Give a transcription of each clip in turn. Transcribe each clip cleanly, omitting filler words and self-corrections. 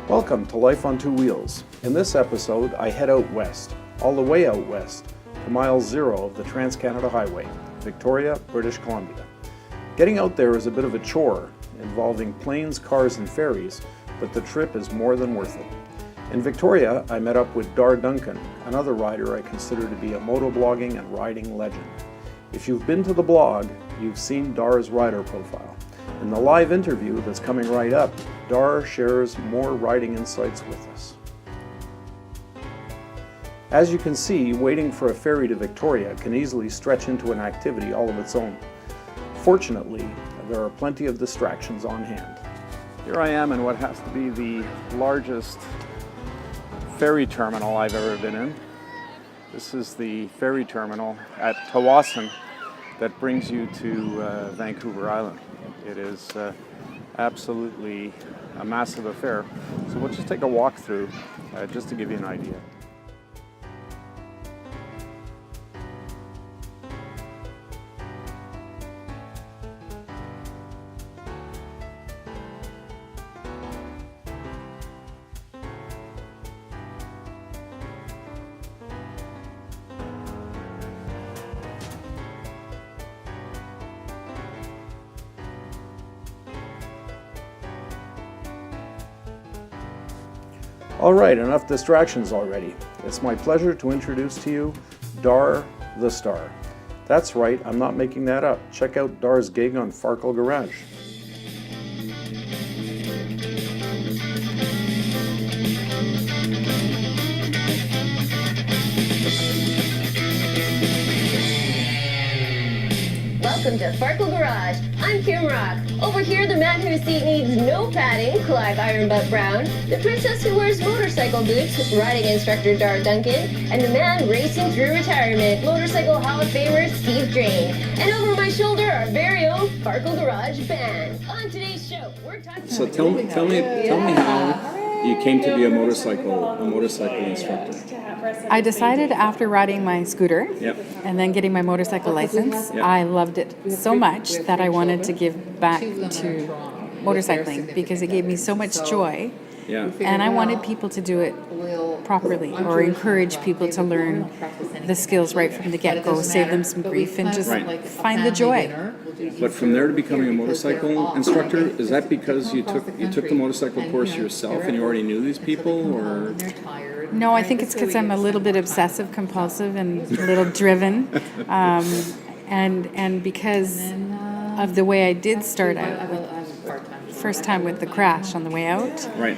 Welcome to Life on Two Wheels. In this episode, I head out west, all the way out west, to mile 0 of the Trans-Canada Highway, Victoria, British Columbia. Getting out there is a bit of a chore, involving planes, cars, and ferries, but the trip is more than worth it. In Victoria, I met up with Dar Duncan, another rider I consider to be a moto-blogging and riding legend. If you've been to the blog, you've seen Dar's rider profile. In the live interview that's coming right up, Dar shares more riding insights with us. As you can see, waiting for a ferry to Victoria can easily stretch into an activity all of its own. Fortunately, there are plenty of distractions on hand. Here I am in what has to be the largest ferry terminal I've ever been in. This is the ferry terminal at Tawasin that brings you to Vancouver Island. It is absolutely a massive affair. So we'll just take a walk through just to give you an idea. All right, enough distractions already. It's my pleasure to introduce to you Dar the Star. That's right, I'm not making that up. Check out Dar's gig on Farkle Garage. Welcome to Farkle Garage. I'm Kim Rock. Over here, the man whose seat needs no padding, Clive Ironbutt Brown, the princess who wears motorcycle boots, riding instructor Dar Duncan, and the man racing through retirement, motorcycle Hall of Famer Steve Drain. And over my shoulder, our very own Farkle Garage band. On today's show, we're talking. So tell me how you came to be a motorcycle instructor. I decided after riding my scooter Yep. and then getting my motorcycle license, Yep. I loved it so much that I wanted to give back to motorcycling because it gave me so much joy. Yeah. And I wanted people to do it properly or encourage people to learn the skills right from the get-go, save them some grief, and just Right. find the joy. But from there to becoming a motorcycle instructor, is that because you took the motorcycle course yourself and you already knew these people, or? No, I think it's because I'm a little bit obsessive compulsive and a little driven, and because of the way I did start out, first time with the crash on the way out. Right.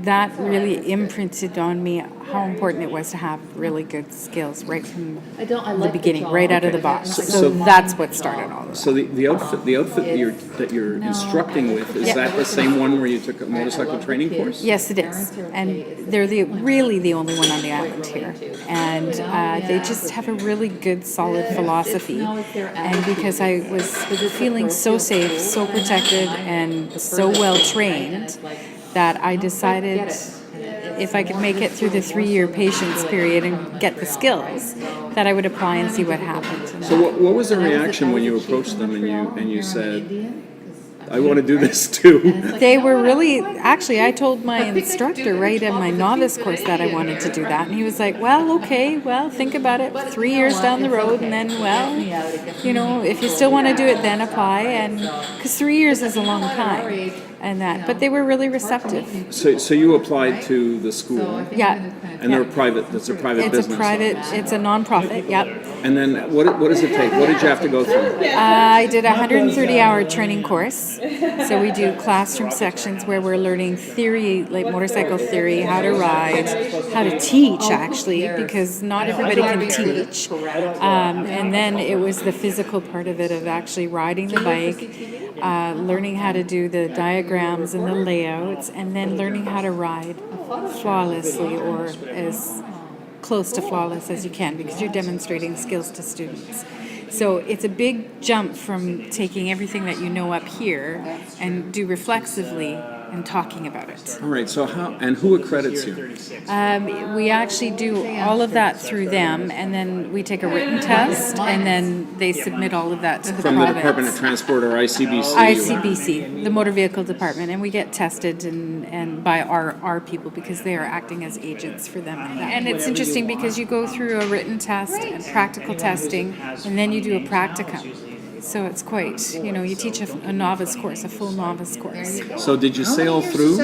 That really imprinted on me how important it was to have really good skills right from the beginning, right out of the box. So that's what started all this. So the outfit that you're instructing with, is that the same one where you took a motorcycle training course? Yes, it is. And they're really the only one on the island here. And they just have a really good, solid philosophy. And because I was feeling so safe, so protected, and so well trained, that I decided if I could make it through the 3-year patience period and get the skills, that I would apply and see what happened. So what was the reaction when you approached them and you said, I want to do this too? They were really, actually, I told my instructor right at my novice course that I wanted to do that. And he was like, well, okay, well, think about it 3 years down the road. And then, well, you know, if you still want to do it, then apply. And because 3 years is a long time. And that, but they were really receptive. So you applied to the school? Yeah. And they're private. That's a private business. It's a non-profit. Yep. And then what does it take? What did you have to go through? I did a 130-hour training course. So we do classroom sections where we're learning theory, like motorcycle theory, how to ride, how to teach actually, because not everybody can teach. And then it was the physical part of it of actually riding the bike, learning how to do the diagrams and the layouts, and then learning how to ride flawlessly or as close to flawless as you can because you're demonstrating skills to students. So it's a big jump from taking everything that you know up here and do reflexively and talking about it. All right, so who accredits you? We actually do all of that through them, and then we take a written test, and then they submit all of that to the From the province. Department of Transport or ICBC? ICBC, the Motor Vehicle Department, and we get tested and by our people because they are acting as agents for them. And it's interesting because you go through a written test and practical testing, and then you do a practicum. So it's quite, you teach a novice course, a full novice course. So did you sail through?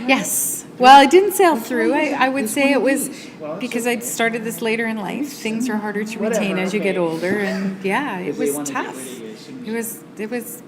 Yes. Well, I didn't sail through. I would say it was because I'd started this later in life. Things are harder to retain as you get older, and yeah, it was tough. It was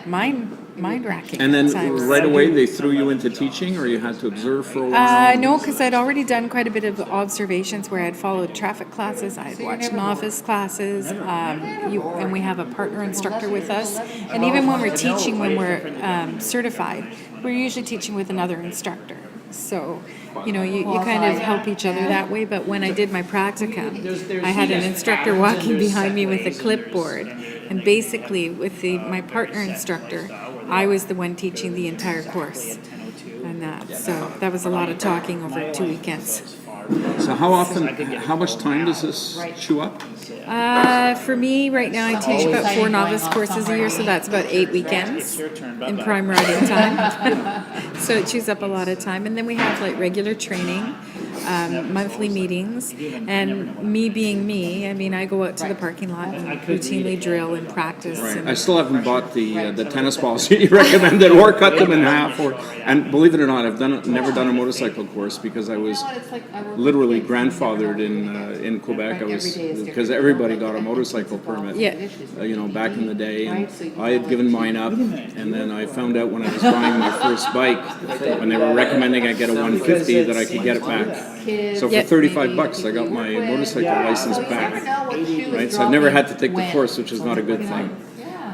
mind-racking. And then at times. right away they threw you into teaching, or you had to observe for a while? No, because I'd already done quite a bit of observations where I'd followed traffic classes, I'd watched novice classes, and we have a partner instructor with us. And even when we're teaching, when we're certified, we're usually teaching with another instructor. So, you kind of help each other that way. But when I did my practicum, I had an instructor walking behind me with a clipboard. And basically, with my partner instructor, I was the one teaching the entire course. And so that was a lot of talking over 2 weekends. So how much time does this chew up? For me, right now, I teach about 4 novice courses a year, so that's about 8 weekends in prime riding time. So it chews up a lot of time. And then we have regular training, monthly meetings, and me being me, I go out to the parking lot and routinely drill and practice. Right. I still haven't bought the tennis balls you recommended, or cut them in half. And believe it or not, I've never done a motorcycle course because I was literally grandfathered in Quebec. Because everybody got a motorcycle permit. Yeah. Back in the day, and I had given mine up, and then I found out when I was buying my first bike, when they were recommending I get a 150, that I could get it back. So for $35, I got my motorcycle license back. Right, so I've never had to take the course, which is not a good thing.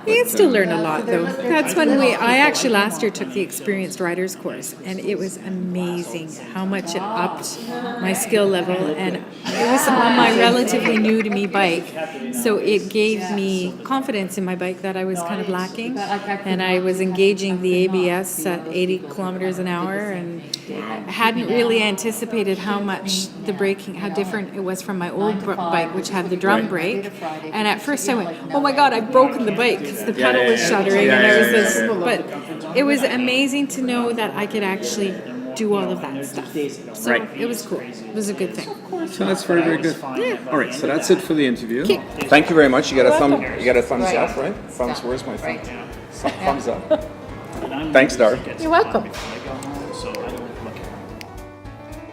You can still learn a lot, though. That's when I actually last year took the experienced riders course, and it was amazing how much it upped my skill level, and it was on my relatively new to me bike, so it gave me confidence in my bike that I was kind of lacking, and I was engaging the ABS at 80 kilometers an hour, and hadn't really anticipated how much the braking, how different it was from my old bike, which had the drum brake, and at first I went, oh my god, I've broken the bike. The pedal was shuddering, and I was but it was amazing to know that I could actually do all of that stuff. So it was cool. It was a good thing. So that's very, very good. Yeah. All right, so that's it for the interview. Okay. Thank you very much. You got a thumbs up, right? Thumbs. Where's my thumb? Thumbs up. Thanks, Dar. You're welcome.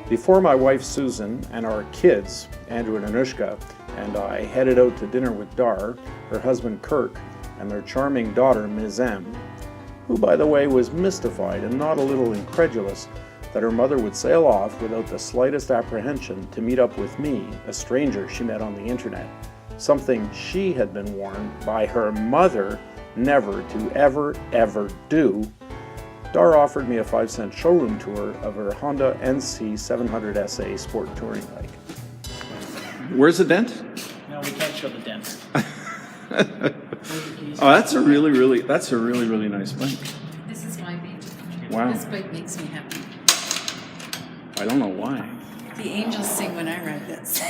Before my wife Susan and our kids, Andrew and Anushka, and I headed out to dinner with Dar, her husband Kirk, and their charming daughter, Ms. M, who, by the way, was mystified and not a little incredulous that her mother would sail off without the slightest apprehension to meet up with me, a stranger she met on the internet, something she had been warned by her mother never to ever do. Dar offered me a 5-cent showroom tour of her Honda NC 700 SA sport touring bike. Where's the dent? No, we can't show the dent. Oh, that's a really, really nice bike. This is my baby. Wow. This bike makes me happy. I don't know why. The angels sing when I ride this.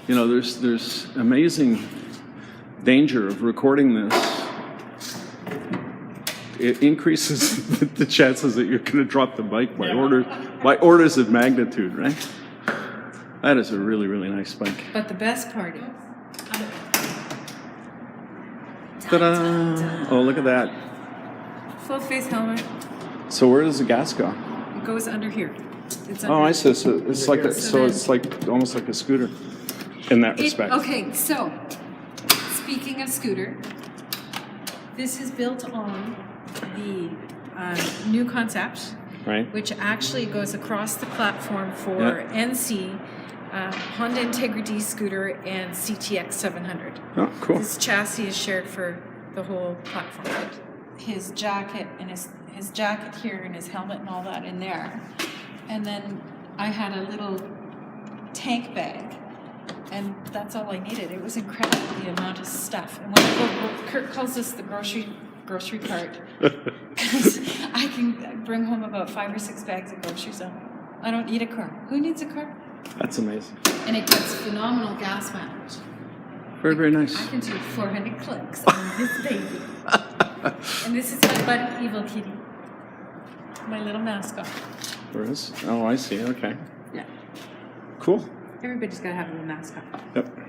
There's amazing danger of recording this. It increases the chances that you're going to drop the bike by orders of magnitude, right? That is a really, really nice bike. But the best part is... Ta-da! Oh, look at that. Full face helmet. So where does the gas go? It goes under here. It's under Oh, I see. So it's like it's like almost like a scooter in that respect. Okay, so speaking of scooter, this is built on the new concept, Right. which actually goes across the platform for NC, Honda Integrity scooter, and CTX 700. Oh, cool. This chassis is shared for the whole platform. His jacket and his jacket here and his helmet and all that in there. And then I had a little tank bag, and that's all I needed. It was incredible, the amount of stuff. And when Kurt calls this the grocery grocery cart. Because I can bring home about 5 or 6 bags of groceries. I don't need a car. Who needs a car? That's amazing. And it gets phenomenal gas mileage. Very, very nice. I can do 400 clicks on this baby. And this is my buddy, Evil Kitty. My little mascot. There is? Oh, I see. Okay. Yeah. Cool. Everybody's got to have a little mascot. Yep.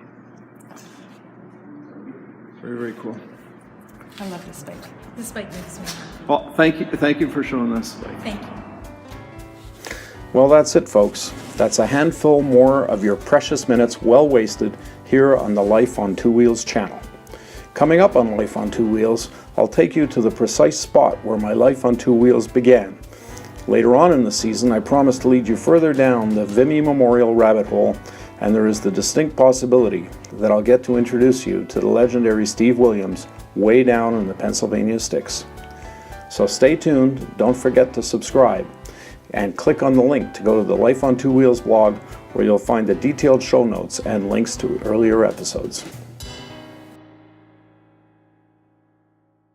Very, very cool. I love this bike. This bike makes me happy. Well, thank you for showing us. Thank you. Well, that's it, folks. That's a handful more of your precious minutes well wasted here on the Life on Two Wheels channel. Coming up on Life on Two Wheels, I'll take you to the precise spot where my life on two wheels began. Later on in the season, I promise to lead you further down the Vimy Memorial rabbit hole, and there is the distinct possibility that I'll get to introduce you to the legendary Steve Williams way down in the Pennsylvania sticks. So stay tuned, don't forget to subscribe, and click on the link to go to the Life on Two Wheels blog, where you'll find the detailed show notes and links to earlier episodes.